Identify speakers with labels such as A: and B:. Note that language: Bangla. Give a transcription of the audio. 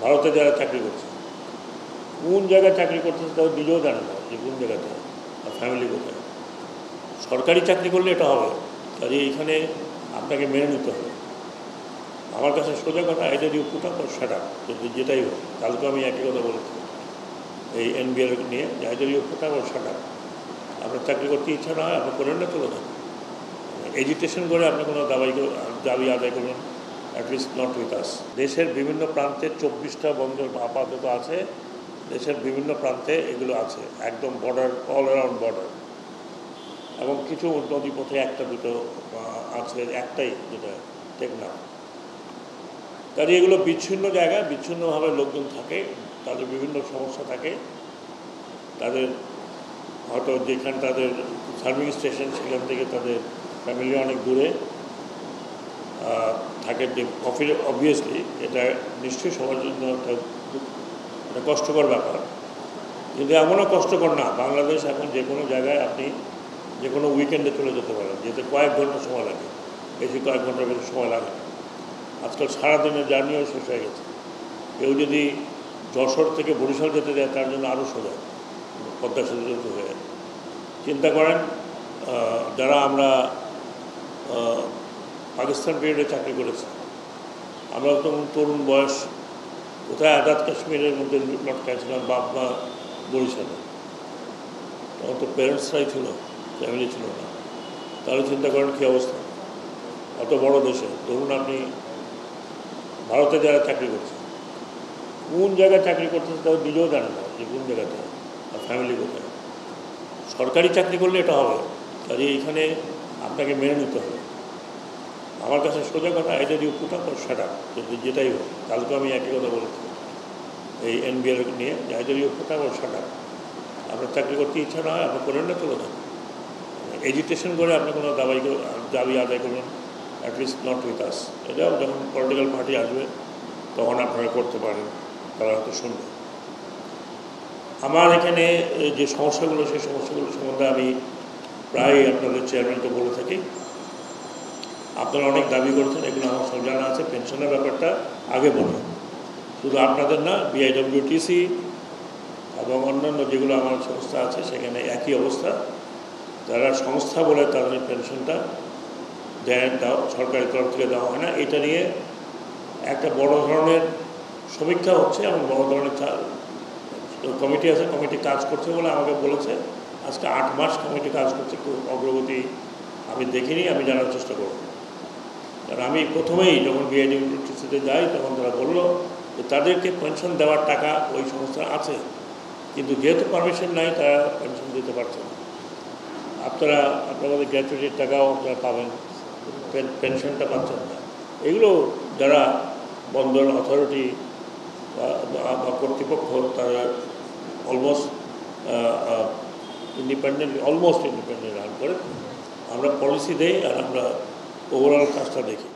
A: ভারতে যারা চাকরি করছে, কোন জায়গায় চাকরি করতেছে তাও নিজেও জানে না যে কোন জায়গাতে, আর ফ্যামিলি কোথায়। সরকারি চাকরি করলে এটা হবে, কাজে এইখানে আপনাকে মেনে নিতে হবে। আমার কাছে সোজা কথা, either you put up or shut up, যেটাই হোক। কালকে আমি একই কথা বলেছি এই এনবিআর নিয়ে, যে either you put up or shut up. আপনার চাকরি করতে ইচ্ছা না হয় আপনি করেন না, চলে যান। এডুকেশন করে আপনি কোনো দাবি আদায় করবেন, অ্যাটলিস্ট নট উইথ আস। দেশের বিভিন্ন প্রান্তে 24টা বন্দর আপাতত আছে, দেশের বিভিন্ন প্রান্তে এগুলো আছে, একদম বর্ডার, অল অ্যারাউন্ড বর্ডার। এবং কিছু নদীপথে একটা দুটো আছে, একটাই যেটা টেকনাফ। কাজে এগুলো বিচ্ছিন্ন জায়গায় বিচ্ছিন্নভাবে লোকজন থাকে, তাদের বিভিন্ন সমস্যা থাকে। তাদের হয়তো যেখানে তাদের সার্ভিং স্টেশন সেখান থেকে তাদের ফ্যামিলি অনেক দূরে থাকে, যে অবভিয়াসলি এটা নিশ্চয়ই সবার জন্য একটা কষ্টকর ব্যাপার। কিন্তু এমনও কষ্টকর না, বাংলাদেশ এখন যে কোনো জায়গায় আপনি যে কোনো উইকেন্ডে চলে যেতে পারেন, যেতে কয়েক ঘন্টা সময় লাগে, বেশি কয়েক ঘন্টার বেশি সময় লাগে। আজকাল সারাদিনের জার্নিও শেষ হয়ে গেছে। কেউ যদি যশোর থেকে বরিশাল যেতে যায় তার জন্য আরও সোজা, পদ্মা সেতু যেতে হয়ে। চিন্তা করেন, যারা আমরা পাকিস্তান পিরিয়ডে চাকরি করেছি, আমরা তখন তরুণ বয়স, কোথায় আজাদ কাশ্মীরের মধ্যে লটকাইছিলাম, বাপ মা বরিশালে, তখন তো প্যারেন্টসরাই ছিল, ফ্যামিলি ছিল না। তাহলে চিন্তা করেন কী অবস্থা। অত বড় দেশে ধরুন আপনি ভারতে যারা চাকরি করছে, কোন জায়গায় চাকরি করতেছে তাও নিজেও জানে না যে কোন জায়গাতে, আর ফ্যামিলি কোথায়। সরকারি চাকরি করলে এটা হবে, কাজে এইখানে আপনাকে মেনে নিতে হবে। আমার কাছে সোজা কথা, either you put up or shut up, যেটাই হোক। কালকে আমি একই কথা বলেছি এই এনবিআর নিয়ে, যে either you put up or shut up. আপনার চাকরি করতে ইচ্ছা না হয় আপনি করেন না, চলে যান। এডুকেশন করে আপনি কোনো দাবি আদায় করবেন, অ্যাটলিস্ট নট উইথ আস। এটাও যখন পলিটিক্যাল পার্টি আসবে তখন আপনারা করতে পারেন, তারা হয়তো শুনবে। আমার এখানে যে সমস্যাগুলো, সেই সমস্যাগুলো সম্বন্ধে আমি প্রায় আপনাদের চেয়ারম্যানকে বলে থাকি। আপনারা অনেক দাবি করেছেন, এগুলো আমার সব জানা আছে। পেনশনের ব্যাপারটা আগে বলে, শুধু আপনাদের না, বিআইডব্লিউটিসি এবং অন্যান্য যেগুলো আমার সংস্থা আছে সেখানে একই অবস্থা। যারা সংস্থা বলে তাদের পেনশনটা দেওয়া সরকারের তরফ থেকে দেওয়া হয় না, এটা নিয়ে একটা বড় ধরনের সমীক্ষা হচ্ছে এবং বড় ধরনের কমিটি আছে, কমিটি কাজ করছে বলে আমাকে বলেছে। আজকে 8 মাস কমিটি কাজ করছে, খুব অগ্রগতি আমি দেখিনি, আমি জানার চেষ্টা করব। কারণ আমি প্রথমেই যখন বিআইডব্লিউটিসিতে যাই তখন তারা বললো যে তাদেরকে পেনশন দেওয়ার টাকা ওই সংস্থা আছে, কিন্তু যেহেতু পারমিশন নাই তারা পেনশন দিতে পারছে না। আপনাদের গ্র্যাচুইটির টাকাও আপনারা পাবেন, পেনশনটা পাচ্ছেন না। এগুলো যারা বন্দর অথরিটি বা কর্তৃপক্ষ, তারা অলমোস্ট ইন্ডিপেন্ডেন্ট রান করে। আমরা পলিসি দেই আর আমরা ওভারঅল কাজটা দেখি।